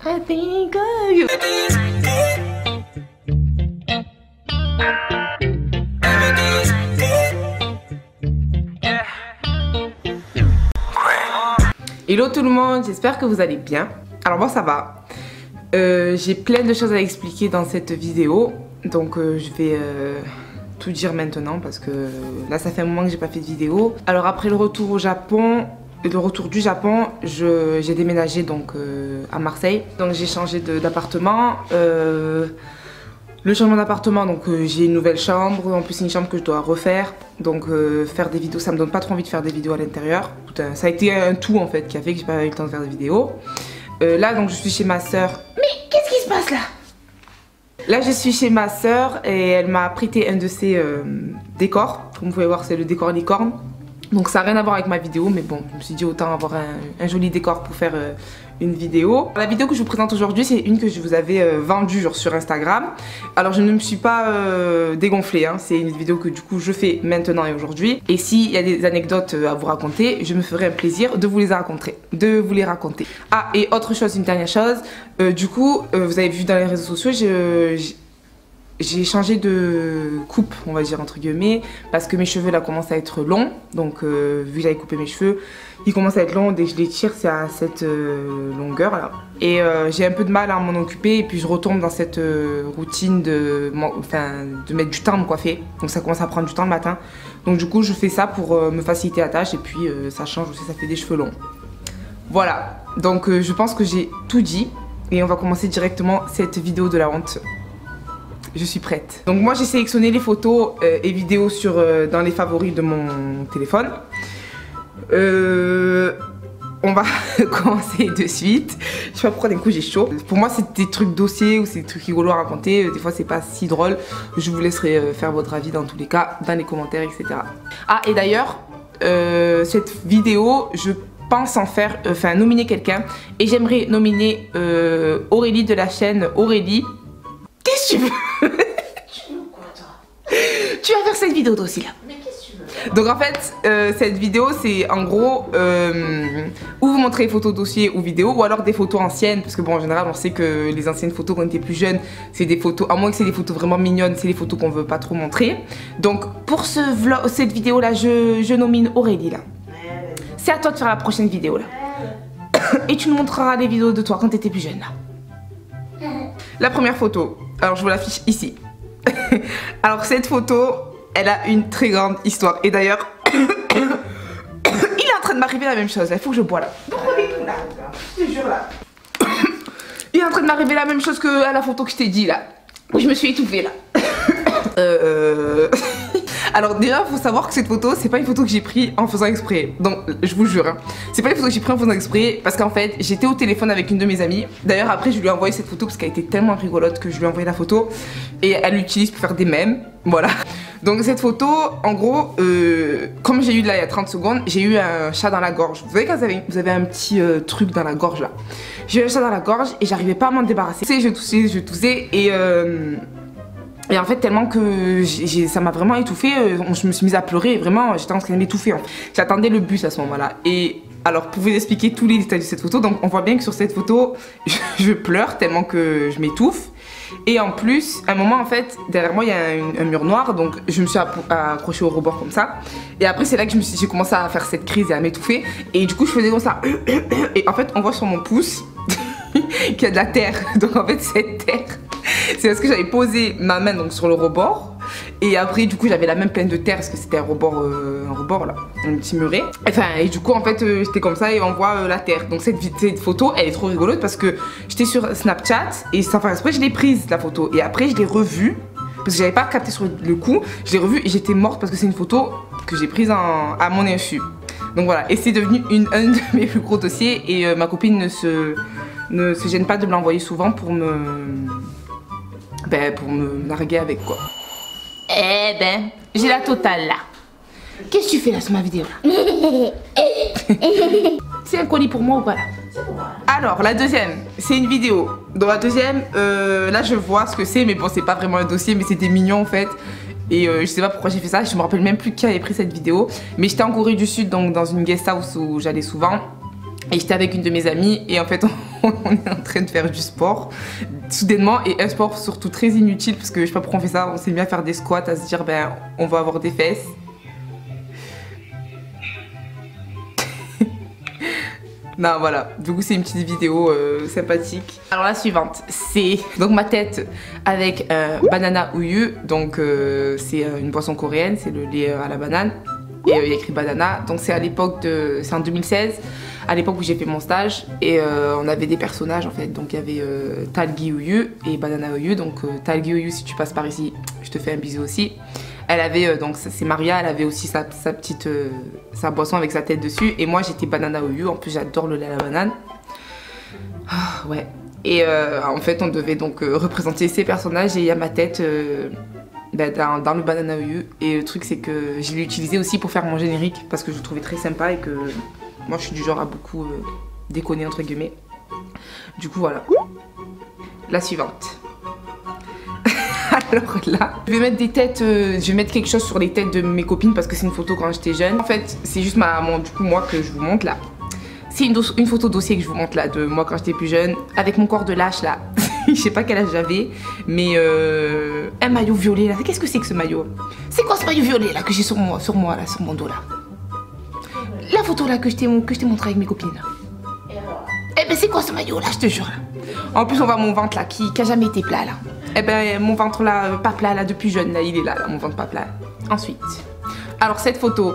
I think of you. Hello tout le monde, j'espère que vous allez bien. Alors moi ça va. J'ai plein de choses à expliquer dans cette vidéo. Donc je vais tout dire maintenant parce que là ça fait un moment que j'ai pas fait de vidéo. Alors après le retour au Japon, le retour du Japon, j'ai déménagé donc à Marseille. Donc j'ai changé d'appartement. Le changement d'appartement, donc j'ai une nouvelle chambre, en plus c'est une chambre que je dois refaire, donc faire des vidéos, ça me donne pas trop envie de faire des vidéos à l'intérieur. Ça a été un tout en fait qui a fait que j'ai pas eu le temps de faire des vidéos. Là donc je suis chez ma soeur. Mais qu'est-ce qui se passe là? Là je suis chez ma soeur et elle m'a prêté un de ses décors. Comme vous pouvez voir c'est le décor licorne. Donc ça n'a rien à voir avec ma vidéo, mais bon, je me suis dit autant avoir un joli décor pour faire une vidéo. La vidéo que je vous présente aujourd'hui, c'est une que je vous avais vendue genre, sur Instagram. Alors je ne me suis pas dégonflée, hein. C'est une vidéo que du coup je fais maintenant et aujourd'hui. Et s'il y a des anecdotes à vous raconter, je me ferai un plaisir de vous les raconter. Ah, et autre chose, une dernière chose, du coup, vous avez vu dans les réseaux sociaux, j'ai changé de coupe, on va dire entre guillemets, parce que mes cheveux là commencent à être longs. Donc vu que j'avais coupé mes cheveux, ils commencent à être longs. Dès que je les tire, c'est à cette longueur là. Et j'ai un peu de mal à m'en occuper. Et puis je retombe dans cette routine de mettre du temps à me coiffer. Donc ça commence à prendre du temps le matin. Donc du coup je fais ça pour me faciliter la tâche. Et puis ça change aussi, ça fait des cheveux longs. Voilà, donc je pense que j'ai tout dit. Et on va commencer directement cette vidéo de la honte. Je suis prête. Donc moi j'ai sélectionné les photos et vidéos dans les favoris de mon téléphone. On va commencer de suite. Je sais pas pourquoi d'un coup j'ai chaud. Pour moi c'est des trucs dossiers ou c'est des trucs rigolos à raconter. Des fois c'est pas si drôle. Je vous laisserai faire votre avis dans tous les cas, dans les commentaires, etc. Ah et d'ailleurs, cette vidéo, je pense en faire, nominer quelqu'un. Et j'aimerais nominer Aurélie de la chaîne Aurélie. Qu'est-ce que tu veux? Tu veux quoi toi? Tu vas faire cette vidéo toi aussi là. Mais qu'est-ce que tu veux? Donc en fait, cette vidéo c'est en gros où vous montrez les photos dossiers ou vidéos, ou alors des photos anciennes, parce que bon en général on sait que les anciennes photos quand on était plus jeune, c'est des photos, à moins que c'est des photos vraiment mignonnes, c'est les photos qu'on veut pas trop montrer. Donc pour cette vidéo là, je nomine Aurélie là. C'est à toi de faire la prochaine vidéo là. Et tu nous montreras les vidéos de toi quand t'étais plus jeune là. La première photo, alors je vous l'affiche ici. Alors cette photo, elle a une très grande histoire. Et d'ailleurs, il est en train de m'arriver la même chose là, il faut que je bois là. Pourquoi les tout là? Je te jure là. Il est en train de m'arriver la même chose que à la photo que je t'ai dit là. Où je me suis étouffée là. Alors déjà faut savoir que cette photo c'est pas une photo que j'ai prise en faisant exprès. Donc je vous jure hein. C'est pas une photo que j'ai prise en faisant exprès. Parce qu'en fait j'étais au téléphone avec une de mes amies. D'ailleurs après je lui ai envoyé cette photo parce qu'elle était tellement rigolote que je lui ai envoyé la photo. Et elle l'utilise pour faire des mèmes. Voilà. Donc cette photo en gros comme j'ai eu là il y a 30 secondes, j'ai eu un chat dans la gorge. Vous savez quand vous avez un petit truc dans la gorge là. J'ai eu un chat dans la gorge et j'arrivais pas à m'en débarrasser. Je toussais et en fait tellement que ça m'a vraiment étouffée, je me suis mise à pleurer et vraiment j'étais en train de m'étouffer. J'attendais le bus à ce moment là. Et alors pour vous expliquer tous les détails de cette photo, donc on voit bien que sur cette photo je pleure tellement que je m'étouffe. Et en plus à un moment en fait derrière moi il y a un mur noir, donc je me suis accrochée au rebord comme ça. Et après c'est là que j'ai commencé à faire cette crise et à m'étouffer. Et du coup je faisais comme ça. Et en fait on voit sur mon pouce qu'il y a de la terre. Donc en fait cette terre c'est parce que j'avais posé ma main donc sur le rebord. Et après du coup j'avais la main pleine de terre parce que c'était un rebord là, un petit muret. Enfin et du coup en fait j'étais comme ça et on voit la terre. Donc cette photo elle est trop rigolote parce que j'étais sur Snapchat et sans faire exprès je l'ai prise la photo. Et après je l'ai revue parce que j'avais pas capté sur le coup. Je l'ai revue et j'étais morte parce que c'est une photo que j'ai prise à mon insu. Donc voilà, et c'est devenu un de mes plus gros dossiers. Et ma copine ne se gêne pas de me l'envoyer souvent pour me narguer avec quoi. Eh ben, j'ai la totale là. Qu'est-ce que tu fais là sur ma vidéo là? C'est un colis pour moi ou pas là? Alors la deuxième, c'est une vidéo. Dans la deuxième, là je vois ce que c'est, mais bon c'est pas vraiment un dossier, mais c'était mignon en fait. Et je sais pas pourquoi j'ai fait ça, je me rappelle même plus qui avait pris cette vidéo. Mais j'étais en Corée du Sud, donc dans une guest house où j'allais souvent. Et j'étais avec une de mes amies et en fait on est en train de faire du sport soudainement, et un sport surtout très inutile parce que je sais pas pourquoi on fait ça. On s'est mis à faire des squats, à se dire ben on va avoir des fesses. Non voilà, du coup c'est une petite vidéo sympathique. Alors la suivante, c'est donc ma tête avec banana ouyu. Donc c'est une boisson coréenne, c'est le lait à la banane. Et il y a écrit banana, donc c'est à l'époque de... c'est en 2016, à l'époque où j'ai fait mon stage. Et on avait des personnages en fait, donc il y avait Talgi Ouyu et Banana Ouyu. Donc Talgi Ouyu, si tu passes par ici, je te fais un bisou aussi. Elle avait, donc c'est Maria, elle avait aussi sa petite... sa boisson avec sa tête dessus. Et moi j'étais Banana Ouyu, en plus j'adore le lait à la banane. Ah, ouais. Et en fait on devait donc représenter ces personnages et il y a ma tête... dans le banana ouyu. Et le truc c'est que je l'ai utilisé aussi pour faire mon générique parce que je le trouvais très sympa et que moi je suis du genre à beaucoup déconner entre guillemets. Du coup voilà. La suivante. Alors là, je vais mettre des têtes, je vais mettre quelque chose sur les têtes de mes copines parce que c'est une photo quand j'étais jeune. En fait c'est juste du coup moi que je vous montre là. C'est une photo dossier que je vous montre là de moi quand j'étais plus jeune avec mon corps de lâche là. Je sais pas quel âge j'avais, mais un maillot violet là. Qu'est-ce que c'est que ce maillot? C'est quoi ce maillot violet là que j'ai sur moi là, sur mon dos là? La photo là que je t'ai montré avec mes copines là. Eh ben c'est quoi ce maillot là, je te jure là. En plus on voit mon ventre là qui a jamais été plat là. Eh ben mon ventre là, pas plat là depuis jeune là, il est là, mon ventre pas plat. Ensuite, alors cette photo,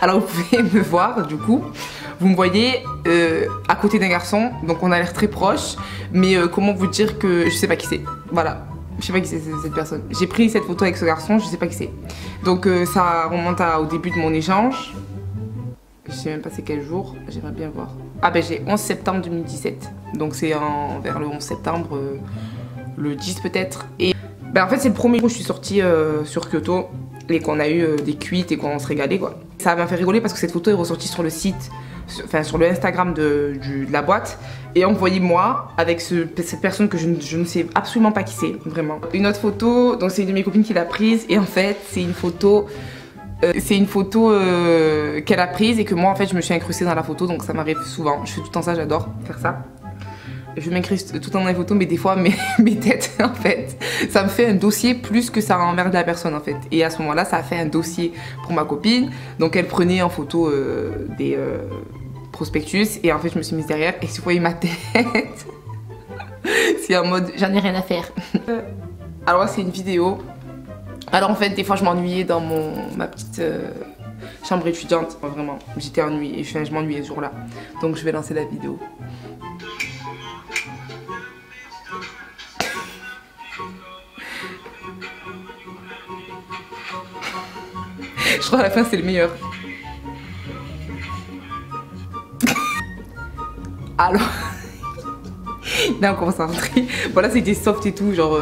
alors vous pouvez me voir du coup. Vous me voyez à côté d'un garçon, donc on a l'air très proche, mais comment vous dire que je sais pas qui c'est. Voilà, je sais pas qui c'est cette personne. J'ai pris cette photo avec ce garçon, je sais pas qui c'est. Donc ça remonte au début de mon échange. Je sais même pas c'est quel jour, j'aimerais bien voir. Ah ben j'ai 11 septembre 2017, donc c'est vers le 11 septembre, le 10 peut-être. Et ben en fait c'est le premier jour où je suis sortie sur Kyoto et qu'on a eu des cuites et qu'on se régalait quoi. Ça m'a fait rigoler parce que cette photo est ressortie sur le site, enfin sur le Instagram de la boîte, et on voyait moi avec cette personne que je ne sais absolument pas qui c'est, vraiment. Une autre photo, donc c'est une de mes copines qui l'a prise, et en fait c'est une photo qu'elle a prise et que moi en fait je me suis incrustée dans la photo, donc ça m'arrive souvent. Je fais tout le temps ça, j'adore faire ça. Je m'incruste tout le temps dans les photos, mais des fois mes têtes en fait ça me fait un dossier plus que ça emmerde la personne en fait. Et à ce moment là ça a fait un dossier pour ma copine, donc elle prenait en photo des prospectus et en fait je me suis mise derrière et si vous voyez ma tête c'est en mode j'en ai rien à faire. Alors là c'est une vidéo. Alors en fait des fois je m'ennuyais dans ma petite chambre étudiante, vraiment j'étais ennuyée, je m'ennuyais ce jour là, donc je vais lancer la vidéo. Je crois à la fin c'est le meilleur. Alors là on commence à rentrer. Voilà c'était soft et tout genre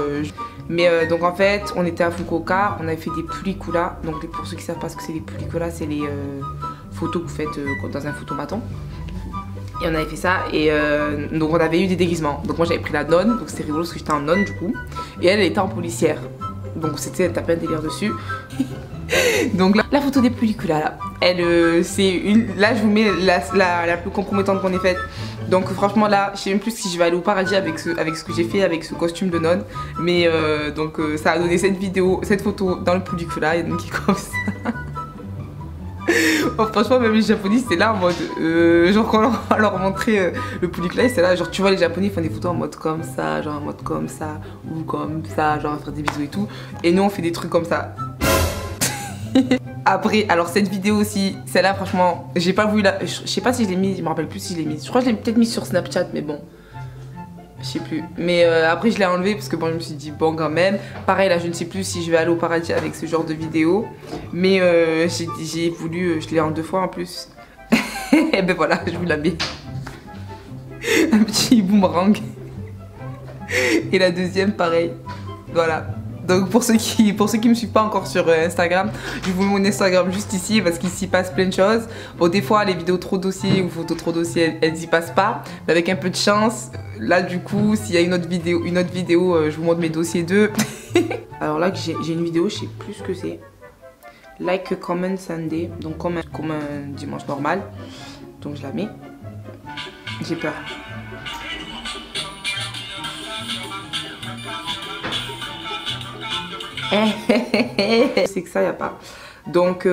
mais donc en fait on était à Fukuoka, on avait fait des pelliculas. Donc pour ceux qui savent pas ce que c'est les pelliculas, c'est les photos que vous faites dans un photomaton. Et on avait fait ça et donc on avait eu des déguisements. Donc moi j'avais pris la nonne, donc c'était rigolo parce que j'étais en nonne du coup. Et elle était en policière. Donc c'était tapé un délire dessus. Donc là, la photo des pelliculas là, elle c'est une... Là je vous mets la plus compromettante qu'on ait faite. Donc franchement là, je sais même plus si je vais aller au paradis avec ce que j'ai fait avec ce costume de nonne. Mais donc ça a donné cette photo dans le pellicula et donc qui est comme ça. Oh, franchement même les japonais c'était là en mode genre quand on leur montrait le pellicula c'est là genre tu vois les japonais font des photos en mode comme ça, genre en mode comme ça ou comme ça, genre à faire des bisous et tout. Et nous on fait des trucs comme ça. Après, alors cette vidéo aussi, celle-là franchement, j'ai pas voulu la... Je sais pas si je l'ai mise, je me rappelle plus si je l'ai mise. Je crois que je l'ai peut-être mise sur Snapchat, mais bon. Je sais plus. Mais après je l'ai enlevée parce que bon je me suis dit bon quand même. Pareil là je ne sais plus si je vais aller au paradis avec ce genre de vidéo. Mais j'ai voulu, je l'ai en 2 fois en plus. Et ben voilà, je vous la mets. Un petit boomerang. Et la deuxième pareil. Voilà. Donc pour ceux qui me suivent pas encore sur Instagram, je vous mets mon Instagram juste ici parce qu'ici passe plein de choses. Bon des fois les vidéos trop dossiers ou photos trop dossiers elles y passent pas. Mais avec un peu de chance, là du coup s'il y a une autre vidéo je vous montre mes dossiers 2. Alors là j'ai une vidéo, je sais plus ce que c'est. Like a common Sunday, donc comme un dimanche normal. Donc je la mets. J'ai peur. C'est que ça, y a pas. Donc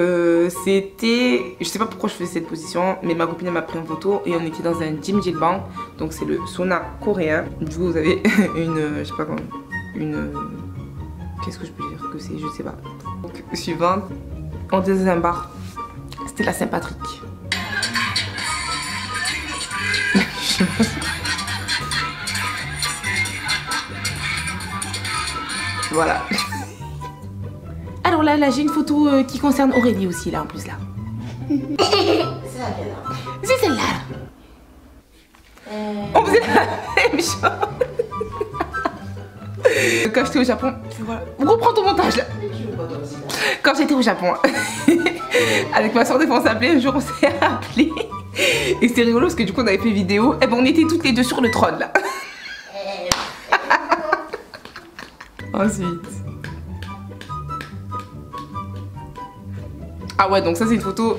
c'était, je sais pas pourquoi je faisais cette position, mais ma copine m'a pris en photo et on était dans un jjimjilbang, donc c'est le sauna coréen. Du coup vous avez une, je sais pas comment, une, qu'est-ce que je peux dire que c'est, je sais pas. Donc suivante, on était dans un bar, c'était la Saint-Patrick. Voilà. Alors là j'ai une photo qui concerne Aurélie aussi là en plus là. C'est laquelle là? C'est celle-là. On faisait la même chose. Quand j'étais au Japon, voilà. Reprends ton montage là. Quand j'étais au Japon, avec ma soeur des fois on s'appelait, un jour on s'est appelé. Et c'était rigolo parce que du coup on avait fait vidéo. Et ben on était toutes les deux sur le trône là. Ensuite. Ah ouais, donc ça c'est une photo,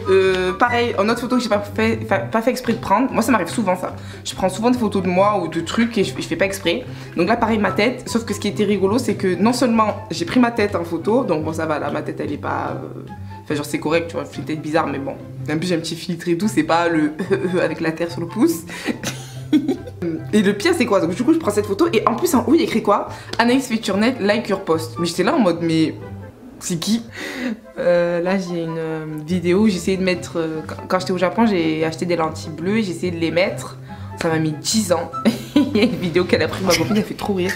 pareil, une autre photo que j'ai pas fait exprès de prendre. Moi ça m'arrive souvent ça. Je prends souvent des photos de moi ou de trucs et je fais pas exprès. Donc là pareil ma tête, sauf que ce qui était rigolo c'est que non seulement j'ai pris ma tête en photo, donc bon ça va là, ma tête elle est pas... Enfin genre c'est correct, tu vois, c'est une tête bizarre mais bon. En plus j'ai un petit filtre et tout, c'est pas le avec la terre sur le pouce. Et le pire c'est quoi? Donc du coup je prends cette photo et en plus en haut il y a écrit quoi? Anaïs Feature Net, like your post. Mais j'étais là en mode mais... C'est qui? Là j'ai une vidéo où j'ai essayé de mettre... quand j'étais au Japon j'ai acheté des lentilles bleues, j'ai essayé de les mettre. Ça m'a mis 10 ans. Il y a une vidéo qu'elle a pris, ma copine, elle fait trop rire.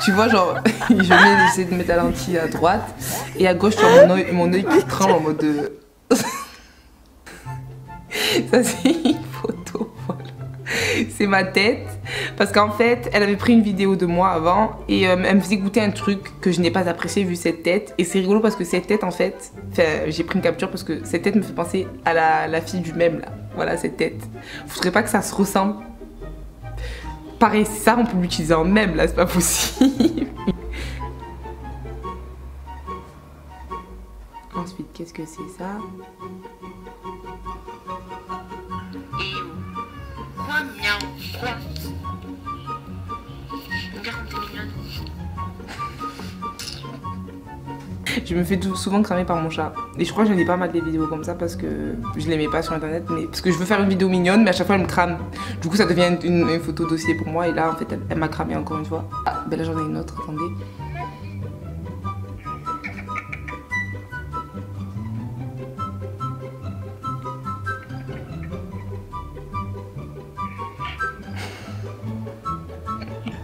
Tu vois genre, j'essaie de mettre la lentille à droite et à gauche tu vois mon œil qui tremble en mode de... Ça c'est une photo, voilà. C'est ma tête. Parce qu'en fait, elle avait pris une vidéo de moi avant et elle me faisait goûter un truc que je n'ai pas apprécié vu cette tête. Et c'est rigolo parce que cette tête en fait, j'ai pris une capture parce que cette tête me fait penser à la fille du mème là. Voilà cette tête. Faudrait pas que ça se ressemble. Pareil, ça on peut l'utiliser en mème là, c'est pas possible. Ensuite, qu'est-ce que c'est ça? Je me fais souvent cramer par mon chat. Et je crois que j'en ai pas mal des vidéos comme ça parce que je l'aimais pas sur internet. Mais parce que je veux faire une vidéo mignonne, mais à chaque fois elle me crame. Du coup ça devient une photo dossier pour moi. Et là en fait elle m'a cramé encore une fois. Ah ben là j'en ai une autre, attendez.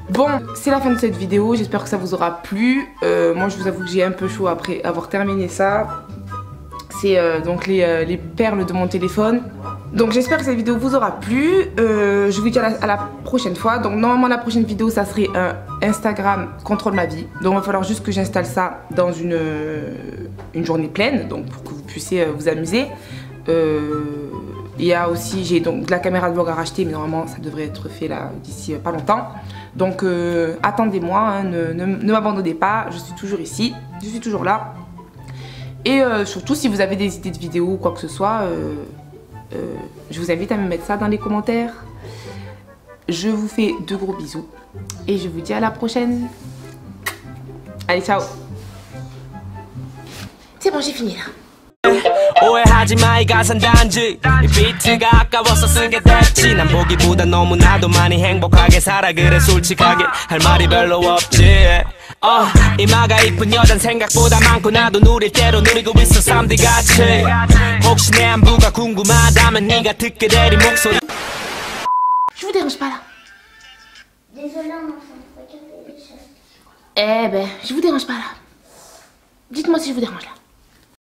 Bon, c'est la fin de cette vidéo, j'espère que ça vous aura plu. Moi je vous avoue que j'ai un peu chaud après avoir terminé ça. C'est donc les perles de mon téléphone. Donc j'espère que cette vidéo vous aura plu. Je vous dis à la prochaine fois. Donc normalement la prochaine vidéo ça serait un Instagram contrôle ma vie. Donc il va falloir juste que j'installe ça dans une journée pleine. Donc pour que vous puissiez vous amuser. Il y a aussi, j'ai donc de la caméra de vlog à racheter, mais normalement ça devrait être fait là d'ici pas longtemps. Donc attendez-moi, hein, ne m'abandonnez pas, je suis toujours ici, je suis toujours là. Et surtout si vous avez des idées de vidéos ou quoi que ce soit, je vous invite à me mettre ça dans les commentaires. Je vous fais de gros bisous et je vous dis à la prochaine. Allez, ciao. C'est bon, j'ai fini là. 오해하지 마 이 가사는 단지 이 비트가 아까워서 쓰게 됐지 난 보기보다 너무나도 많이 행복하게 살아 그래 솔직하게 할 말이 별로 없지 이마가 이쁜 여잔 생각보다 많고 나도 누릴 대로 누리고 있어 3D 같이 혹시 내 안부가 궁금하다면 네가 듣게 될 이 목소리 Je vous dérange pas là. Désolée, on est en train de regarder les choses. Eh ben, je vous dérange pas là. Dites-moi si je vous dérange là.